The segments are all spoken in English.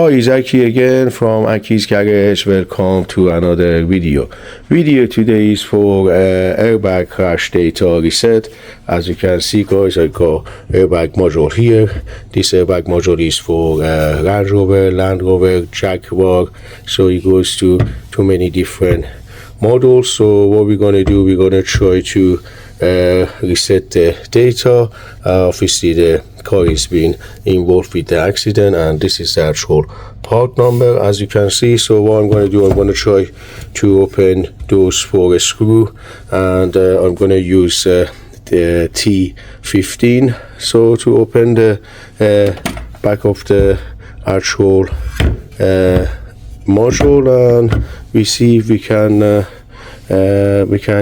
Hi, it's Aki again from Aki's Garage. Welcome to another video. Video today is for airbag crash data reset. As you can see, guys, I got airbag module here. This airbag module is for Land Rover, Jaguar. So it goes to too many different models. So what we're gonna do, we're gonna try to reset the data. Obviously the car is being involved with the accident, and this is the actual part number, as you can see. So what I'm going to do, I'm going to try to open those for a screw, and I'm going to use the T15 so to open the back of the actual module, and we see if we can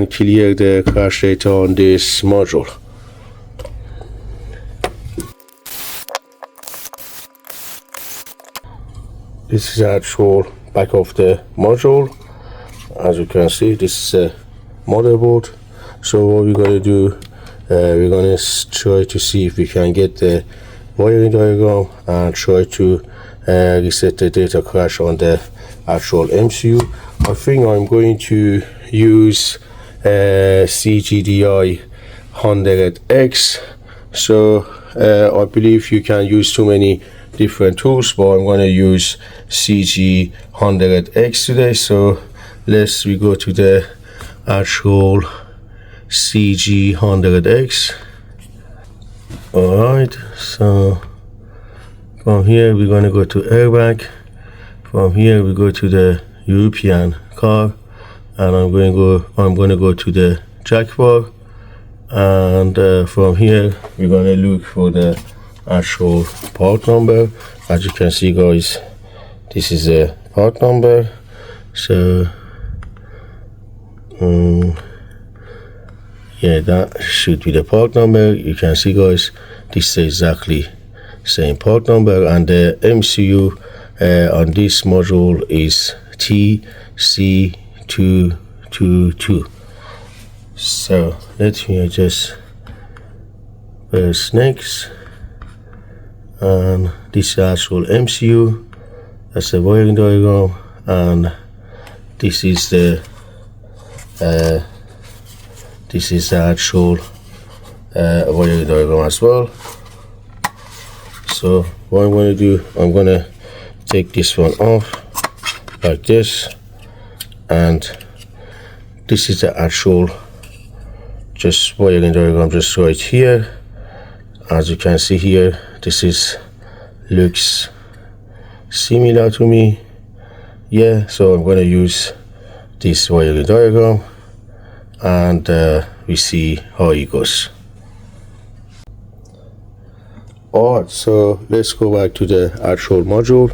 clear the crash data on this module. This is the actual back of the module. As you can see, this is a motherboard. So what we're going to do, we're going to try to see if we can get the wiring diagram and try to reset the data crash on the actual MCU. I think I'm going to use CG100X. So I believe you can use too many different tools, but I'm going to use CG100X today. So we go to the actual CG100X. Alright, so from here we're going to go to airbag. From here we go to the European car, and I'm going to go to the Jaguar, and from here we're going to look for the actual part number. As you can see, guys, this is a part number. So yeah, that should be the part number. You can see, guys, this is exactly same part number, and the MCU on this module is TC222. So let me adjust press next, and this is the actual MCU. That's the wiring diagram, and this is the actual wiring diagram as well. So what I'm going to do, I'm going to take this one off like this, and this is the actual just wiring diagram just right here. As you can see here, this looks similar to me. Yeah, so I'm going to use this wiring diagram, and we see how it goes. Alright, so let's go back to the actual module.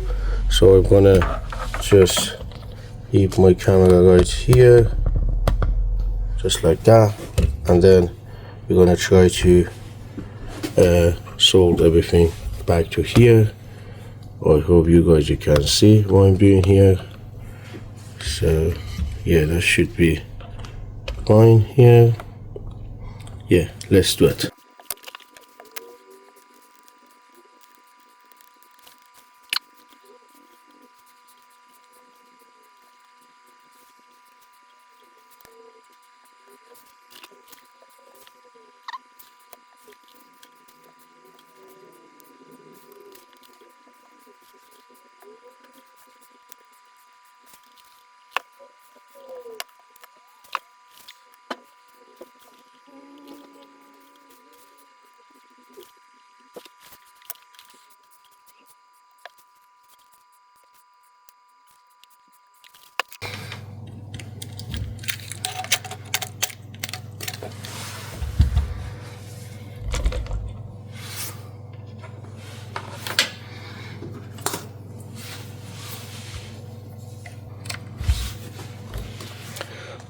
So I'm going to just leave my camera right here, just like that, and then we're going to try to solder everything back to here. I hope you guys can see what I'm doing here. So yeah, that should be fine here. Yeah, let's do it.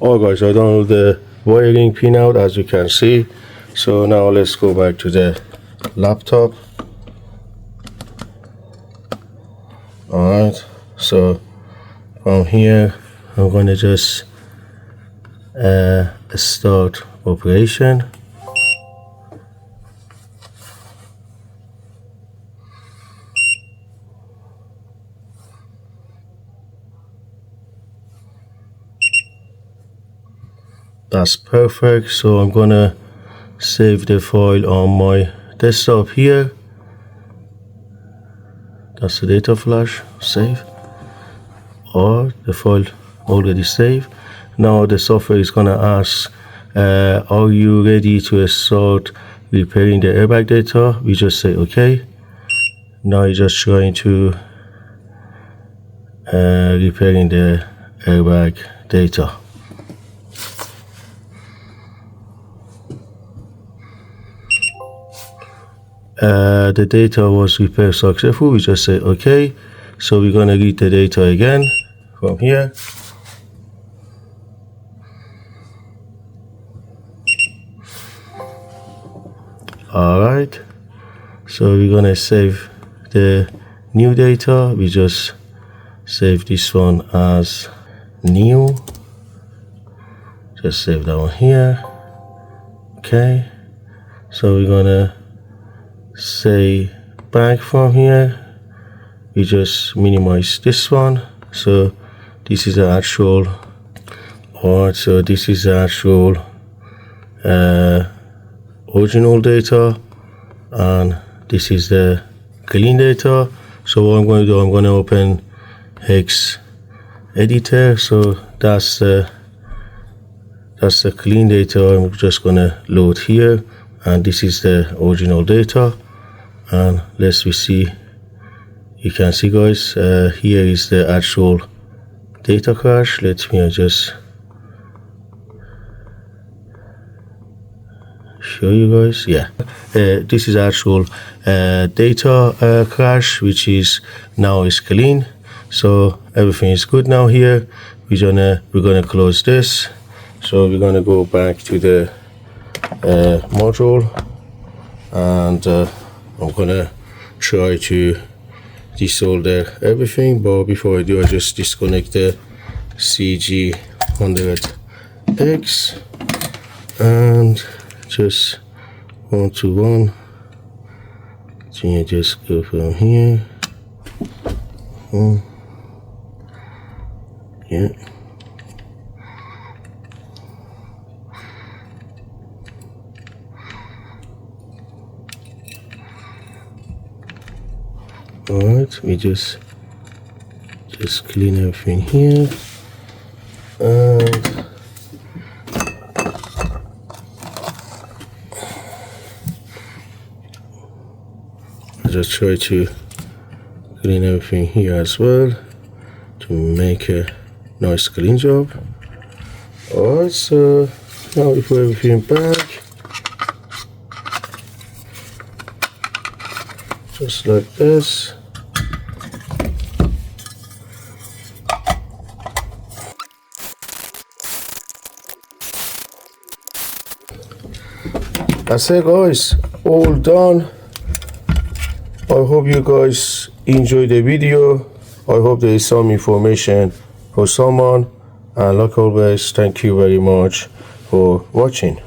Alright, guys, I done all the wiring pin out, as you can see. So now let's go back to the laptop. Alright, so from here I'm going to just start operation. That's perfect. So I'm gonna save the file on my desktop here. That's the data flash. Save. Or the file already saved. Now the software is gonna ask, are you ready to start repairing the airbag data? We just say okay. Now it's just trying to repairing the airbag data. The data was repaired successful. We just say okay. So we're gonna read the data again from here. Alright, so we're gonna save the new data. We just save this one as new. Just save that one here. Okay, so we're gonna say back from here. We just minimize this one. So this is the actual. Alright, so this is the actual original data, and this is the clean data. So what I'm going to do, I'm going to open Hex editor. So that's the clean data. I'm just going to load here, and this is the original data. And let's see, you can see guys, here is the actual data crash. Let me just show you guys. Yeah, this is actual data crash, which is now is clean. So everything is good now here. We're gonna close this. So we're gonna go back to the module, and I'm gonna try to desolder everything. But before I do, I just disconnect the CG100X and just 1 to 1. So you just go from here. Yeah. Alright, we just clean everything here, and just try to clean everything here as well to make a nice clean job. Alright, so now we put everything back just like this. That's it guys, all done. I hope you guys enjoyed the video. I hope there is some information for someone, and like always, thank you very much for watching.